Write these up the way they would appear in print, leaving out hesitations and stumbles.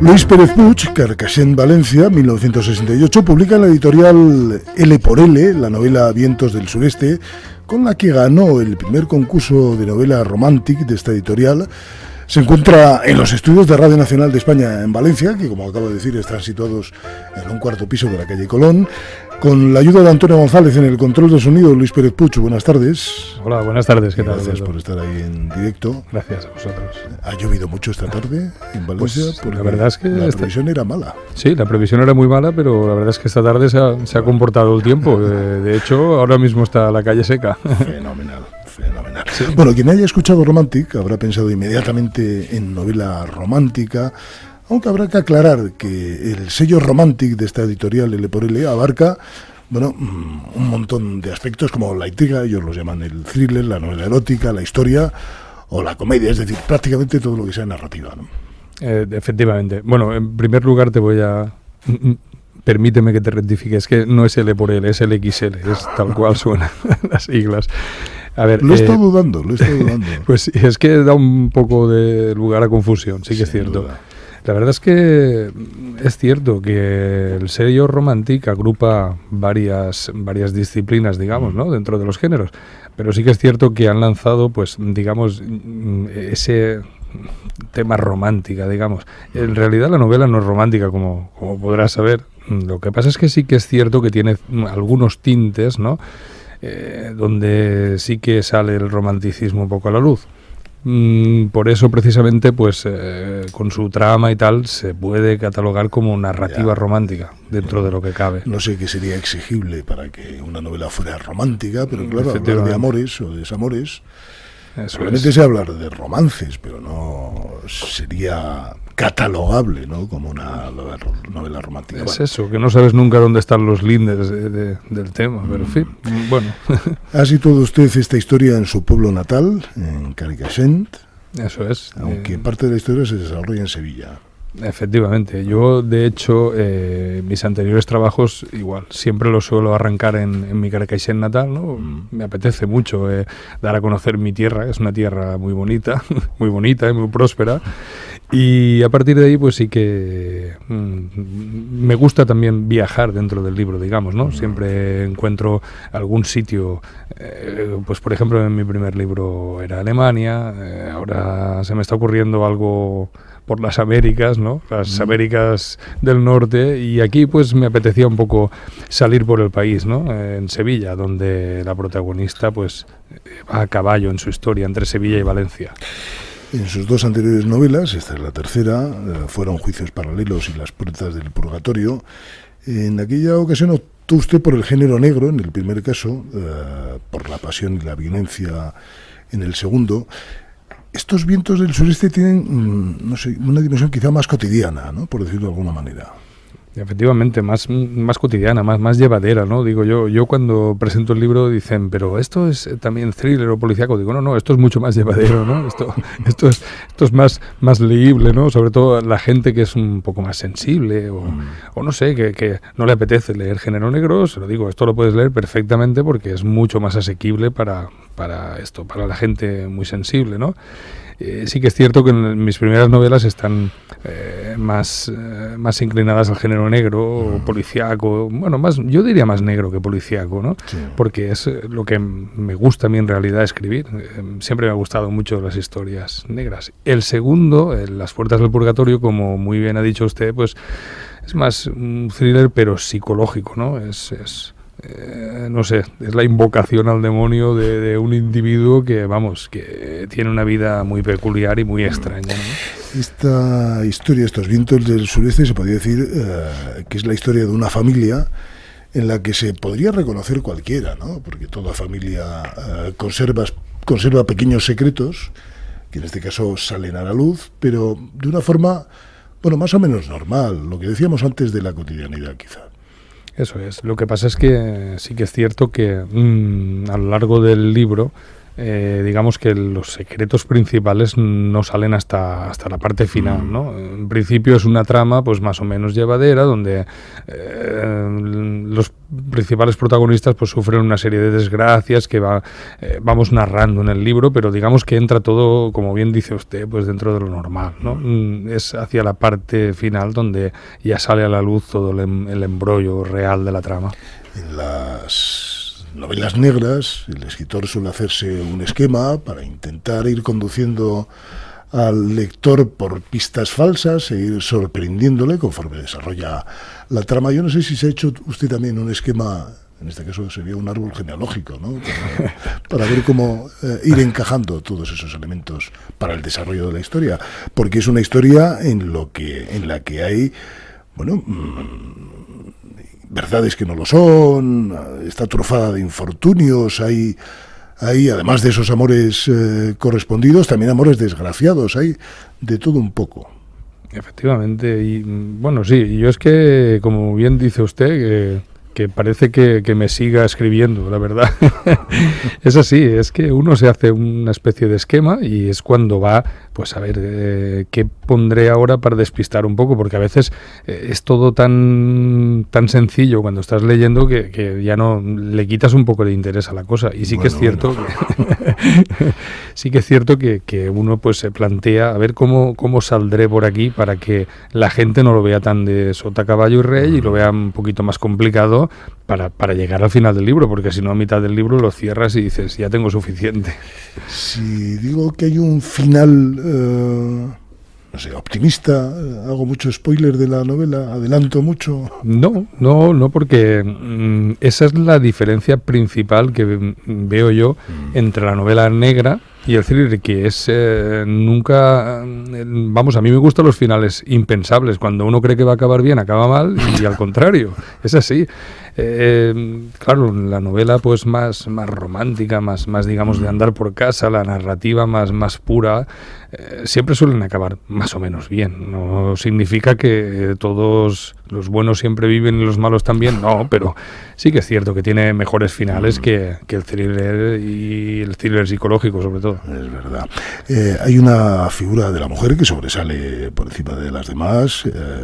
Luis Pérez Puig, Carcaixent, Valencia, 1968, publica en la editorial L por L la novela Vientos del Sureste, con la que ganó el primer concurso de novela romántica de esta editorial. Se encuentra en los estudios de Radio Nacional de España en Valencia, que como acabo de decir están situados en un cuarto piso de la calle Colón, con la ayuda de Antonio González en el control de sonido. Luis Pérez Puig, buenas tardes. Hola, buenas tardes, ¿qué tal? Gracias por estar ahí en directo. Gracias a vosotros. ¿Ha llovido mucho esta tarde en Valencia? Pues, la verdad es que la previsión era mala. Sí, la previsión era muy mala, pero la verdad es que esta tarde se ha comportado el tiempo. De hecho, ahora mismo está la calle seca. Fenomenal. Sí. Bueno, quien haya escuchado Romantic habrá pensado inmediatamente en novela romántica, aunque habrá que aclarar que el sello Romantic de esta editorial L por L abarca, bueno, un montón de aspectos como la intriga, ellos los llaman el thriller, la novela erótica, la historia o la comedia, es decir, prácticamente todo lo que sea narrativa, ¿no? Efectivamente. Bueno, en primer lugar permíteme que te rectifique, es que no es L por L, es LXL, es tal cual suenan las siglas. A ver, lo he estado dudando. Pues es que da un poco de lugar a confusión, sí que es cierto. Duda. La verdad es que es cierto que el sello Romantic agrupa varias disciplinas, digamos, ¿no?, dentro de los géneros, pero sí que es cierto que han lanzado, pues, digamos, ese tema romántica, digamos. En realidad la novela no es romántica, como podrás saber. Lo que pasa es que sí que es cierto que tiene algunos tintes, ¿no?, donde sí que sale el romanticismo un poco a la luz. Por eso precisamente, pues con su trama y tal, se puede catalogar como narrativa romántica dentro de lo que cabe. No sé qué sería exigible para que una novela fuera romántica, pero claro, hablar de amores o desamores, probablemente sea hablar de romances, pero no sería catalogable, ¿no?, como una novela romántica. Es eso, que no sabes nunca dónde están los lindes del tema, pero en fin, bueno. Ha situado usted esta historia en su pueblo natal, en Carcaixent. Eso es. Aunque parte de la historia se desarrolla en Sevilla. Efectivamente, yo de hecho mis anteriores trabajos igual, siempre los suelo arrancar en mi Carcaixent natal, ¿no? Me apetece mucho dar a conocer mi tierra, es una tierra muy bonita y muy próspera, y a partir de ahí pues sí que me gusta también viajar dentro del libro, digamos, ¿no? Siempre encuentro algún sitio, pues por ejemplo en mi primer libro era Alemania, ahora se me está ocurriendo algo por las Américas, ¿no?, las Américas del Norte, y aquí pues me apetecía un poco salir por el país, ¿no?, en Sevilla, donde la protagonista pues va a caballo en su historia entre Sevilla y Valencia. En sus dos anteriores novelas, esta es la tercera, fueron Juicios paralelos y Las puertas del purgatorio. En aquella ocasión optó usted por el género negro, en el primer caso, por la pasión y la violencia en el segundo. Estos vientos del sureste tienen, no sé, una dimensión quizá más cotidiana, ¿no?, por decirlo de alguna manera. Efectivamente, más cotidiana, más llevadera, ¿no? Digo yo cuando presento el libro dicen, pero esto es también thriller o policíaco. Digo, no, esto es mucho más llevadero, ¿no? Esto es más leíble, ¿no? Sobre todo la gente que es un poco más sensible o no sé, que no le apetece leer género negro, se lo digo, esto lo puedes leer perfectamente porque es mucho más asequible para la gente muy sensible, ¿no? Sí que es cierto que en mis primeras novelas están más inclinadas al género negro o policíaco, bueno, yo diría más negro que policíaco, ¿no? Sí. Porque es lo que me gusta a mí en realidad escribir. Siempre me ha gustado mucho las historias negras. El segundo, Las puertas del purgatorio, como muy bien ha dicho usted, pues es más un thriller pero psicológico, ¿no? No sé, es la invocación al demonio de un individuo que tiene una vida muy peculiar y muy extraña, ¿no? Esta historia, estos vientos del sureste, se podría decir que es la historia de una familia en la que se podría reconocer cualquiera, ¿no? Porque toda familia conserva pequeños secretos, que en este caso salen a la luz, pero de una forma, bueno, más o menos normal, lo que decíamos antes de la cotidianidad, quizá. Eso es. Lo que pasa es que sí que es cierto que a lo largo del libro digamos que los secretos principales no salen hasta la parte final, ¿no? En principio es una trama pues más o menos llevadera, donde los principales protagonistas pues sufren una serie de desgracias que vamos narrando en el libro, pero digamos que entra todo, como bien dice usted, pues dentro de lo normal, ¿no? Es hacia la parte final donde ya sale a la luz todo el embrollo real de la trama. En las novelas negras, el escritor suele hacerse un esquema para intentar ir conduciendo al lector por pistas falsas e ir sorprendiéndole conforme desarrolla la trama. Yo no sé si se ha hecho usted también un esquema, en este caso sería un árbol genealógico, ¿no? Para ver cómo ir encajando todos esos elementos para el desarrollo de la historia, porque es una historia en la que hay, bueno, verdades que no lo son, está trufada de infortunios, hay además de esos amores correspondidos, también amores desgraciados, hay de todo un poco. Efectivamente, y bueno, sí, yo es que, como bien dice usted, que parece que me siga escribiendo, la verdad. Es así, es que uno se hace una especie de esquema y es cuando va, pues a ver, ¿qué pondré ahora para despistar un poco? Porque a veces es todo tan sencillo cuando estás leyendo que ya no le quitas un poco de interés a la cosa. Y sí que es cierto, sí que es cierto que uno pues se plantea a ver cómo saldré por aquí para que la gente no lo vea tan de sota, caballo y rey y lo vea un poquito más complicado para llegar al final del libro, porque si no a mitad del libro lo cierras y dices, ya tengo suficiente. Si digo que hay un final, no sé, optimista, hago mucho spoiler de la novela, adelanto mucho. No, porque esa es la diferencia principal que veo yo entre la novela negra y el thriller, que es nunca... Vamos, a mí me gustan los finales impensables. Cuando uno cree que va a acabar bien, acaba mal, y al contrario, es así. Claro, la novela pues más romántica, más digamos de andar por casa, la narrativa más pura, siempre suelen acabar más o menos bien. No significa que todos los buenos siempre viven y los malos también, no, pero sí que es cierto que tiene mejores finales que el thriller, y el thriller psicológico sobre todo. Es verdad. Hay una figura de la mujer que sobresale por encima de las demás,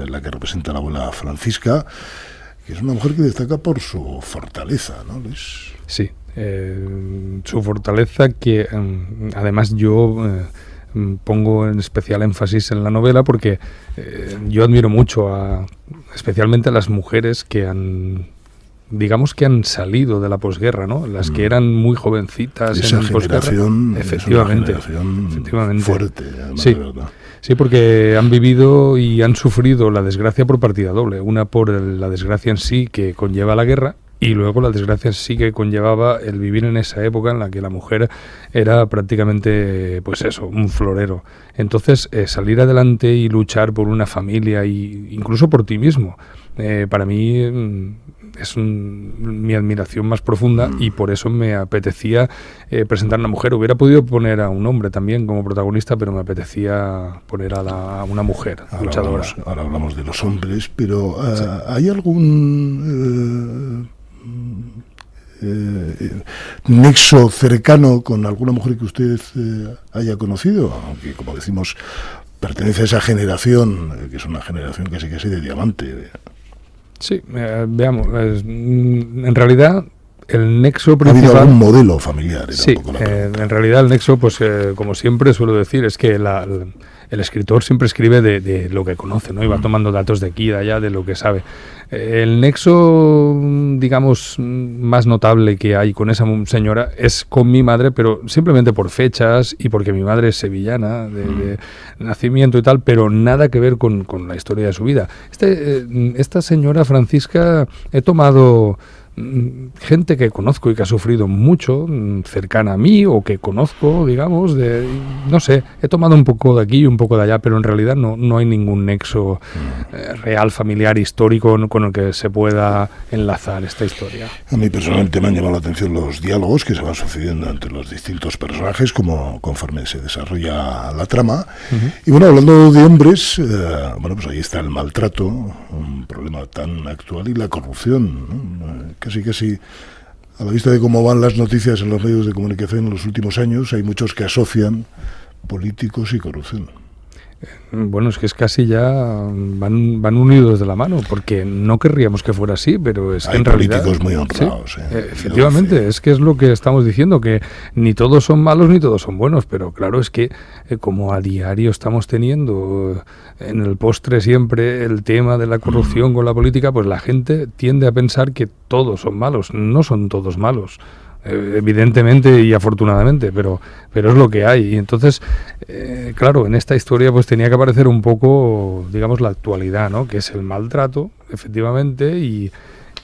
la que representa a la abuela Francisca, que es una mujer que destaca por su fortaleza, ¿no, Luis? Sí, su fortaleza, que además yo pongo en especial énfasis en la novela porque yo admiro mucho especialmente a las mujeres que han salido de la posguerra, ¿no? Las que eran muy jovencitas esa en generación, efectivamente, es una generación fuerte, además, sí. de verdad. Sí, porque han vivido y han sufrido la desgracia por partida doble. Una por la desgracia en sí que conlleva la guerra, y luego la desgracia en sí que conllevaba el vivir en esa época en la que la mujer era prácticamente, pues eso, un florero. Entonces, salir adelante y luchar por una familia e incluso por ti mismo, para mí es mi admiración más profunda, y por eso me apetecía presentar a una mujer. Hubiera podido poner a un hombre también como protagonista, pero me apetecía poner a una mujer luchadora. Ahora hablamos de los hombres, pero sí. ¿hay algún nexo cercano con alguna mujer que usted haya conocido? Aunque, como decimos, pertenece a esa generación, que es una generación casi de diamante. Sí, veamos, en realidad el nexo principal... ¿Ha habido algún modelo familiar? Sí, en realidad el nexo, pues como siempre suelo decir, es que el escritor siempre escribe de lo que conoce, ¿no? Y va tomando datos de aquí y de allá, de lo que sabe. El nexo, digamos, más notable que hay con esa señora es con mi madre, pero simplemente por fechas y porque mi madre es sevillana de nacimiento y tal, pero nada que ver con la historia de su vida. Esta señora Francisca, he tomado gente que conozco y que ha sufrido mucho, cercana a mí, o que conozco, digamos, no sé, he tomado un poco de aquí y un poco de allá, pero en realidad no hay ningún nexo real, familiar, histórico con el que se pueda enlazar esta historia. A mí personalmente me han llamado la atención los diálogos que se van sucediendo entre los distintos personajes conforme se desarrolla la trama. Y bueno, hablando de hombres, bueno, pues ahí está el maltrato, un problema tan actual, y la corrupción, ¿no? Casi A la vista de cómo van las noticias en los medios de comunicación en los últimos años, hay muchos que asocian políticos y corrupción. Bueno, es que es casi ya van unidos de la mano, porque no querríamos que fuera así, pero es que hay en realidad... políticos muy honrados. Sí, efectivamente, es que es lo que estamos diciendo, que ni todos son malos ni todos son buenos, pero claro, es que como a diario estamos teniendo en el postre siempre el tema de la corrupción con la política, pues la gente tiende a pensar que todos son malos. No son todos malos, evidentemente y afortunadamente, pero es lo que hay. Y entonces, claro, en esta historia pues tenía que aparecer un poco, digamos, la actualidad, ¿no? Que es el maltrato, efectivamente, y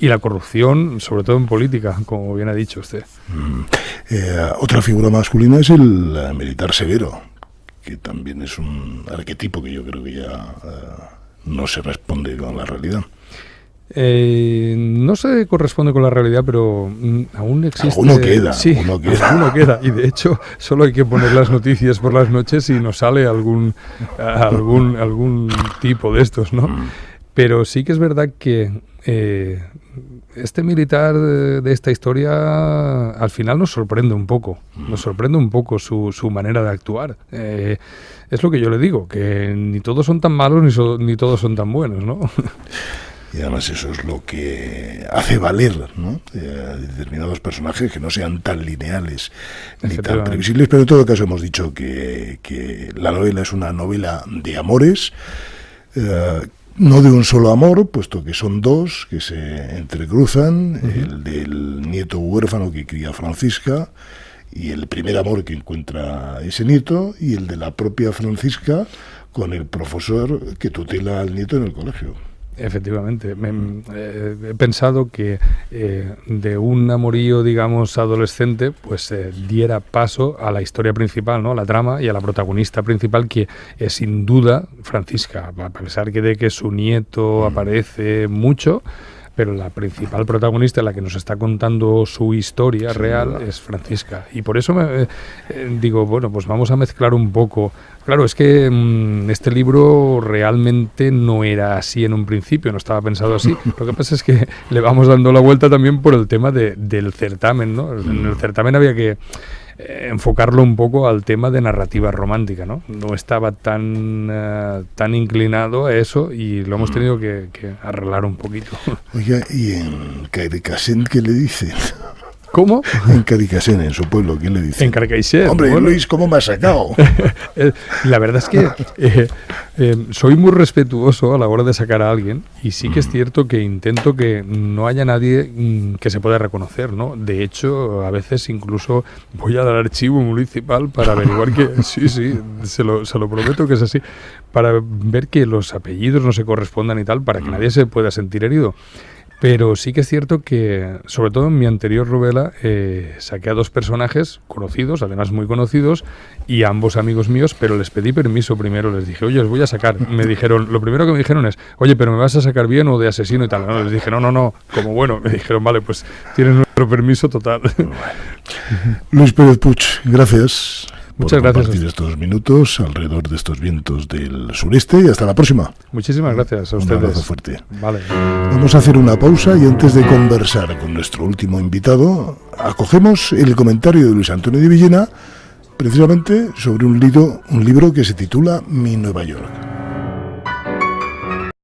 la corrupción, sobre todo en política, como bien ha dicho usted. Otra figura masculina es el militar severo, que también es un arquetipo que yo creo que ya no se responde con la realidad. No se corresponde con la realidad, pero aún existe... Alguno queda, sí, alguno queda. Y de hecho, solo hay que poner las noticias por las noches y nos sale algún tipo de estos, ¿no? Pero sí que es verdad que este militar de esta historia al final nos sorprende un poco. Nos sorprende un poco su manera de actuar. Es lo que yo le digo, que ni todos son tan malos ni todos son tan buenos, ¿no? Y además eso es lo que hace valer, ¿no? Determinados personajes que no sean tan lineales ni tan previsibles, pero en todo caso hemos dicho que la novela es una novela de amores, no de un solo amor, puesto que son dos que se entrecruzan, el del nieto huérfano que cría Francisca y el primer amor que encuentra ese nieto, y el de la propia Francisca con el profesor que tutela al nieto en el colegio. Efectivamente, he pensado que de un amorío, digamos, adolescente, pues diera paso a la historia principal, ¿no? A la trama y a la protagonista principal, que es sin duda Francisca, a pesar de que su nieto aparece mucho, pero la principal protagonista, la que nos está contando su historia real, es Francisca. Y por eso digo, bueno, pues vamos a mezclar un poco. Claro, es que este libro realmente no era así en un principio, no estaba pensado así. Lo que pasa es que le vamos dando la vuelta también por el tema del certamen, ¿no? En el certamen había que enfocarlo un poco al tema de narrativa romántica, ¿no? No estaba tan inclinado a eso y lo hemos tenido que arreglar un poquito. Oiga, ¿y en Carcassent qué le dicen? ¿Cómo? En Carcassent, en su pueblo, ¿quién le dice? En Carcassent. Hombre, bueno. Luis, ¿cómo me has sacado? La verdad es que soy muy respetuoso a la hora de sacar a alguien, y sí que es cierto que intento que no haya nadie que se pueda reconocer, ¿no? De hecho, a veces incluso voy al archivo municipal para averiguar que... Sí, se lo prometo que es así, para ver que los apellidos no se correspondan y tal, para que nadie se pueda sentir herido. Pero sí que es cierto que, sobre todo en mi anterior novela, saqué a dos personajes conocidos, además muy conocidos, y ambos amigos míos, pero les pedí permiso primero, les dije, oye, os voy a sacar. Me dijeron, lo primero que me dijeron es, oye, pero ¿me vas a sacar bien o de asesino y tal? No, les dije, no, como bueno. Me dijeron, vale, pues tienes nuestro permiso total. Luis Pérez Puig, gracias. Muchas gracias. Por compartir estos minutos alrededor de estos vientos del sureste, y hasta la próxima. Muchísimas gracias a ustedes. Un abrazo fuerte. Vale. Vamos a hacer una pausa y antes de conversar con nuestro último invitado, acogemos el comentario de Luis Antonio de Villena, precisamente sobre un libro que se titula Mi Nueva York.